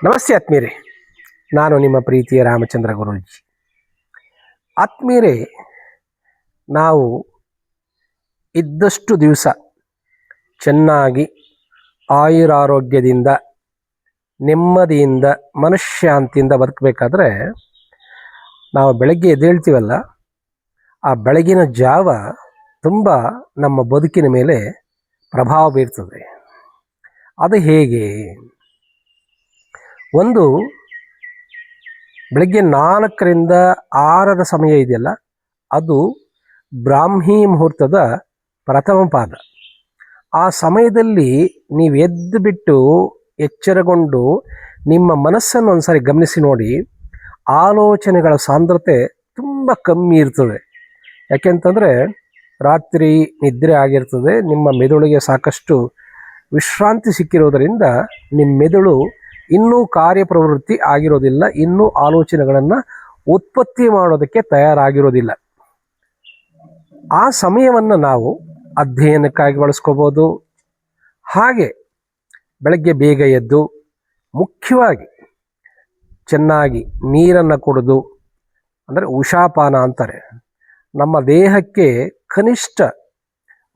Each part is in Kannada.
ನಮಸ್ತೆ ಆತ್ಮೀಯರೇ, ನಾನು ನಿಮ್ಮ ಪ್ರೀತಿಯ ರಾಮಚಂದ್ರ ಗುರೂಜಿ. ಆತ್ಮೀಯರೇ, ನಾವು ಇದ್ದಷ್ಟು ದಿವಸ ಚೆನ್ನಾಗಿ ಆಯುರಾರೋಗ್ಯದಿಂದ ನೆಮ್ಮದಿಯಿಂದ ಮನಃಶಾಂತಿಯಿಂದ ಬದುಕಬೇಕಾದ್ರೆ ನಾವು ಬೆಳಗ್ಗೆ ಎದ್ದೇಳ್ತೀವಲ್ಲ, ಆ ಬೆಳಗಿನ ಜಾವ ತುಂಬ ನಮ್ಮ ಬದುಕಿನ ಮೇಲೆ ಪ್ರಭಾವ ಬೀರ್ತದೆ. ಅದು ಹೇಗೆ? ಒಂದು, ಬೆಳಗ್ಗೆ 4ರಿಂದ 6 ಸಮಯ ಇದೆಯಲ್ಲ, ಅದು ಬ್ರಾಹ್ಮಿ ಮುಹೂರ್ತದ ಪ್ರಥಮ ಪಾದ. ಆ ಸಮಯದಲ್ಲಿ ನೀವು ಎದ್ದು ಬಿಟ್ಟು ಎಚ್ಚರಗೊಂಡು ನಿಮ್ಮ ಮನಸ್ಸನ್ನು ಒಂದ್ಸಾರಿ ಗಮನಿಸಿ ನೋಡಿ. ಆಲೋಚನೆಗಳ ಸಾಂದ್ರತೆ ತುಂಬ ಕಮ್ಮಿ ಇರ್ತದೆ. ಯಾಕೆಂತಂದರೆ ರಾತ್ರಿ ನಿದ್ರೆ ಆಗಿರ್ತದೆ, ನಿಮ್ಮ ಮೆದುಳಿಗೆ ಸಾಕಷ್ಟು ವಿಶ್ರಾಂತಿ ಸಿಕ್ಕಿರೋದರಿಂದ ನಿಮ್ಮ ಮೆದುಳು ಇನ್ನೂ ಕಾರ್ಯಪ್ರವೃತ್ತಿ ಆಗಿರೋದಿಲ್ಲ, ಇನ್ನೂ ಆಲೋಚನೆಗಳನ್ನು ಉತ್ಪತ್ತಿ ಮಾಡೋದಕ್ಕೆ ತಯಾರಾಗಿರೋದಿಲ್ಲ. ಆ ಸಮಯವನ್ನು ನಾವು ಅಧ್ಯಯನಕ್ಕಾಗಿ ಬಳಸ್ಕೋಬೋದು. ಹಾಗೆ ಬೆಳಗ್ಗೆ ಬೇಗ ಎದ್ದು ಮುಖ್ಯವಾಗಿ ಚೆನ್ನಾಗಿ ನೀರನ್ನು ಕುಡಿದು, ಅಂದರೆ ಉಷಾಪಾನ ಅಂತಾರೆ, ನಮ್ಮ ದೇಹಕ್ಕೆ ಕನಿಷ್ಠ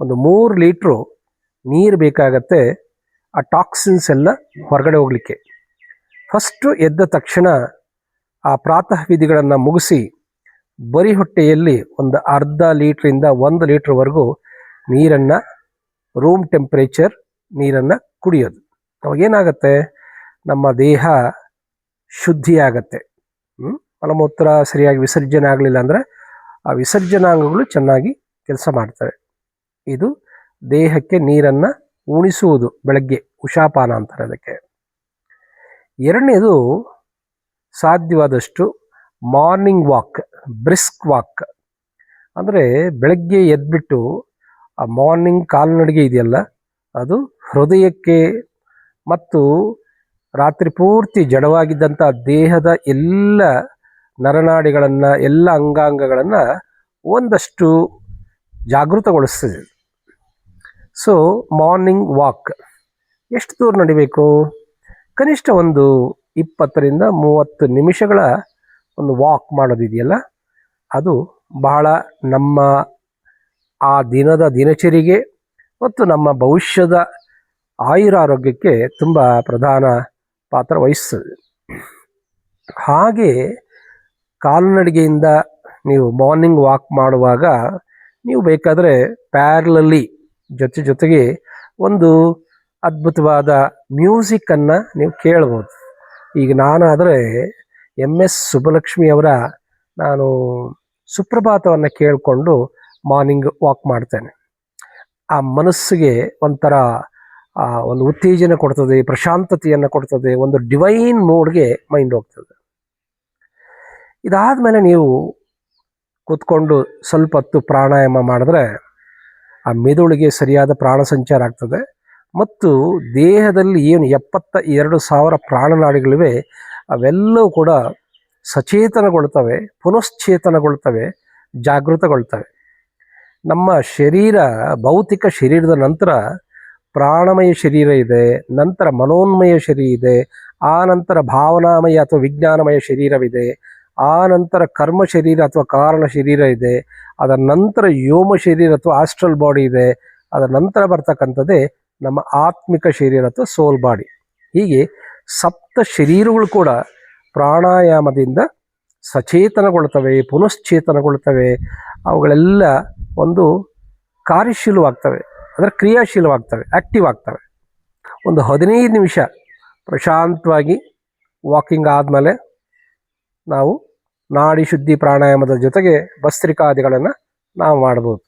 ಒಂದು 3 ಲೀಟ್ರು ನೀರು ಬೇಕಾಗತ್ತೆ ಆ ಟಾಕ್ಸಿನ್ಸ್ ಎಲ್ಲ ಹೊರಗಡೆ ಹೋಗಲಿಕ್ಕೆ. ಫಸ್ಟು ಎದ್ದ ತಕ್ಷಣ ಆ ಪ್ರಾತಃ ವಿಧಿಗಳನ್ನು ಮುಗಿಸಿ ಬರಿ ಹೊಟ್ಟೆಯಲ್ಲಿ ಒಂದು ಅರ್ಧ ಲೀಟ್ರಿಂದ 1 ಲೀಟ್ರ್ವರೆಗೂ ನೀರನ್ನು, ರೂಮ್ ಟೆಂಪ್ರೇಚರ್ ನೀರನ್ನು ಕುಡಿಯೋದು. ಅವಾಗೇನಾಗತ್ತೆ, ನಮ್ಮ ದೇಹ ಶುದ್ಧಿಯಾಗತ್ತೆ. ಮಲಮೂತ್ರ ಸರಿಯಾಗಿ ವಿಸರ್ಜನೆ ಆಗಲಿಲ್ಲ ಅಂದರೆ ಆ ವಿಸರ್ಜನಾಂಗಗಳು ಚೆನ್ನಾಗಿ ಕೆಲಸ ಮಾಡ್ತವೆ. ಇದು ದೇಹಕ್ಕೆ ನೀರನ್ನು ಉಣಿಸುವುದು, ಬೆಳಗ್ಗೆ ಉಷಾಪಾನ ಅಂತಾರೆ ಅದಕ್ಕೆ. ಎರಡನೇದು, ಸಾಧ್ಯವಾದಷ್ಟು ಮಾರ್ನಿಂಗ್ ವಾಕ್, ಬ್ರಿಸ್ಕ್ ವಾಕ್. ಅಂದರೆ ಬೆಳಗ್ಗೆ ಎದ್ಬಿಟ್ಟು ಆ ಮಾರ್ನಿಂಗ್ ಕಾಲ್ನಡಿಗೆ ಇದೆಯಲ್ಲ, ಅದು ಹೃದಯಕ್ಕೆ ಮತ್ತು ರಾತ್ರಿ ಪೂರ್ತಿ ಜಡವಾಗಿದ್ದಂಥ ದೇಹದ ಎಲ್ಲ ನರನಾಡಿಗಳನ್ನು, ಎಲ್ಲ ಅಂಗಾಂಗಗಳನ್ನು ಒಂದಷ್ಟು ಜಾಗೃತಗೊಳಿಸ್ತದೆ. ಸೊ ಮಾರ್ನಿಂಗ್ ವಾಕ್ ಎಷ್ಟು ದೂರ ನಡಿಬೇಕು? ಕನಿಷ್ಠ ಒಂದು 20ರಿಂದ 30 ನಿಮಿಷಗಳ ಒಂದು ವಾಕ್ ಮಾಡೋದಿದೆಯಲ್ಲ, ಅದು ಬಹಳ ನಮ್ಮ ಆ ದಿನದ ದಿನಚರಿಗೆ ಮತ್ತು ನಮ್ಮ ಭವಿಷ್ಯದ ಆಯುರಾರೋಗ್ಯಕ್ಕೆ ತುಂಬ ಪ್ರಧಾನ ಪಾತ್ರ ವಹಿಸ್ತದೆ. ಹಾಗೆ ಕಾಲ್ನಡಿಗೆಯಿಂದ ನೀವು ಮಾರ್ನಿಂಗ್ ವಾಕ್ ಮಾಡುವಾಗ ನೀವು ಬೇಕಾದರೆ ಪ್ಯಾರಲಲ್ಲಿ ಜೊತೆಗೆ ಒಂದು ಅದ್ಭುತವಾದ ಮ್ಯೂಸಿಕ್ಕನ್ನು ನೀವು ಕೇಳ್ಬೋದು. ಈಗ ನಾನಾದರೆ MS ಸುಬ್ಬಲಕ್ಷ್ಮಿಯವರ ನಾನು ಸುಪ್ರಭಾತವನ್ನು ಕೇಳಿಕೊಂಡು ಮಾರ್ನಿಂಗ್ ವಾಕ್ ಮಾಡ್ತೇನೆ. ಆ ಮನಸ್ಸಿಗೆ ಒಂಥರ ಒಂದು ಉತ್ತೇಜನ ಕೊಡ್ತದೆ, ಪ್ರಶಾಂತತೆಯನ್ನು ಕೊಡ್ತದೆ, ಒಂದು ಡಿವೈನ್ ಮೋಡ್ಗೆ ಮೈಂಡ್ ಹೋಗ್ತದೆ. ಇದಾದಮೇಲೆ ನೀವು ಕೂತ್ಕೊಂಡು ಸ್ವಲ್ಪ ಹೊತ್ತು ಪ್ರಾಣಾಯಾಮ ಮಾಡಿದ್ರೆ ಆ ಮೆದುಳಿಗೆ ಸರಿಯಾದ ಪ್ರಾಣ ಸಂಚಾರ ಆಗ್ತದೆ. ಮತ್ತು ದೇಹದಲ್ಲಿ ಏನು 72,000 ಪ್ರಾಣನಾಡಿಗಳಿವೆ, ಅವೆಲ್ಲವೂ ಕೂಡ ಸಚೇತನಗೊಳ್ತವೆ, ಪುನಶ್ಚೇತನಗೊಳ್ತವೆ, ಜಾಗೃತಗೊಳ್ತವೆ. ನಮ್ಮ ಶರೀರ, ಭೌತಿಕ ಶರೀರದ ನಂತರ ಪ್ರಾಣಮಯ ಶರೀರ ಇದೆ, ನಂತರ ಮನೋನ್ಮಯ ಶರೀರ ಇದೆ, ಆ ನಂತರ ಭಾವನಾಮಯ ಅಥವಾ ವಿಜ್ಞಾನಮಯ ಶರೀರವಿದೆ, ಆ ನಂತರ ಕರ್ಮ ಶರೀರ ಅಥವಾ ಕಾರಣ ಶರೀರ ಇದೆ, ಅದರ ನಂತರ ವ್ಯೋಮ ಶರೀರ ಅಥವಾ ಆಸ್ಟ್ರಲ್ ಬಾಡಿ ಇದೆ, ಅದರ ನಂತರ ಬರ್ತಕ್ಕಂಥದ್ದೇ ನಮ್ಮ ಆತ್ಮಿಕ ಶರೀರ ಅಥವಾ ಸೋಲ್ ಬಾಡಿ. ಹೀಗೆ 7 ಶರೀರಗಳು ಕೂಡ ಪ್ರಾಣಾಯಾಮದಿಂದ ಸಚೇತನಗೊಳ್ತವೆ, ಪುನಶ್ಚೇತನಗೊಳ್ತವೆ. ಅವುಗಳೆಲ್ಲ ಒಂದು ಕಾರ್ಯಶೀಲವಾಗ್ತವೆ, ಅಂದರೆ ಕ್ರಿಯಾಶೀಲವಾಗ್ತವೆ, ಆ್ಯಕ್ಟಿವ್ ಆಗ್ತವೆ. ಒಂದು 15 ನಿಮಿಷ ಪ್ರಶಾಂತವಾಗಿ ವಾಕಿಂಗ್ ಆದಮೇಲೆ ನಾವು ನಾಡಿ ಶುದ್ಧಿ ಪ್ರಾಣಾಯಾಮದ ಜೊತೆಗೆ ಭಸ್ತ್ರಿಕಾದಿಗಳನ್ನು ನಾವು ಮಾಡ್ಬೋದು.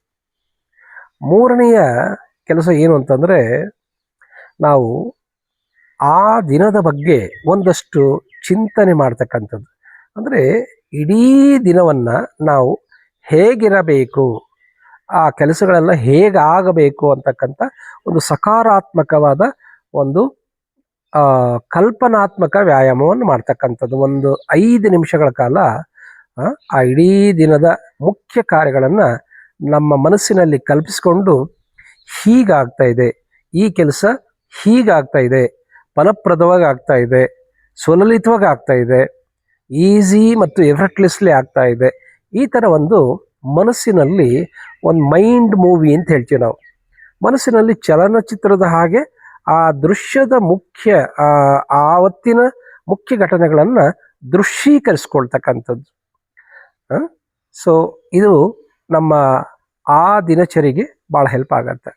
ಮೂರನೆಯ ಕೆಲಸ ಏನು ಅಂತಂದರೆ, ನಾವು ಆ ದಿನದ ಬಗ್ಗೆ ಒಂದಷ್ಟು ಚಿಂತನೆ ಮಾಡ್ತಕ್ಕಂಥದ್ದು. ಅಂದರೆ ಇಡೀ ದಿನವನ್ನು ನಾವು ಹೇಗಿರಬೇಕು, ಆ ಕೆಲಸಗಳೆಲ್ಲ ಹೇಗಾಗಬೇಕು ಅಂತಕ್ಕಂಥ ಒಂದು ಸಕಾರಾತ್ಮಕವಾದ ಒಂದು ಕಲ್ಪನಾತ್ಮಕ ವ್ಯಾಯಾಮವನ್ನು ಮಾಡ್ತಕ್ಕಂಥದ್ದು. ಒಂದು 5 ನಿಮಿಷಗಳ ಕಾಲ ಆ ಇಡೀ ದಿನದ ಮುಖ್ಯ ಕಾರ್ಯಗಳನ್ನು ನಮ್ಮ ಮನಸ್ಸಿನಲ್ಲಿ ಕಲ್ಪಿಸಿಕೊಂಡು, ಹೀಗಾಗ್ತಾ ಇದೆ, ಈ ಕೆಲಸ ಹೀಗಾಗ್ತಾ ಇದೆ, ಫಲಪ್ರದವಾಗಿ ಆಗ್ತಾ ಇದೆ, ಸುಲಲಿತವಾಗಿ ಆಗ್ತಾ ಇದೆ, ಈಸಿ ಮತ್ತು ಎಫರ್ಟ್ಲೆಸ್ಲಿ ಆಗ್ತಾ ಇದೆ. ಈ ಥರ ಒಂದು ಮನಸ್ಸಿನಲ್ಲಿ ಒಂದು ಮೈಂಡ್ ಮೂವಿ ಅಂತ ಹೇಳ್ತೀವಿ ನಾವು. ಮನಸ್ಸಿನಲ್ಲಿ ಚಲನಚಿತ್ರದ ಹಾಗೆ ಆ ದೃಶ್ಯದ ಮುಖ್ಯ ಆವತ್ತಿನ ಮುಖ್ಯ ಘಟನೆಗಳನ್ನು ದೃಶ್ಯೀಕರಿಸ್ಕೊಳ್ತಕ್ಕಂಥದ್ದು. ಸೊ ಇದು ನಮ್ಮ ಆ ದಿನಚರಿಗೆ ಭಾಳ ಹೆಲ್ಪ್ ಆಗತ್ತೆ.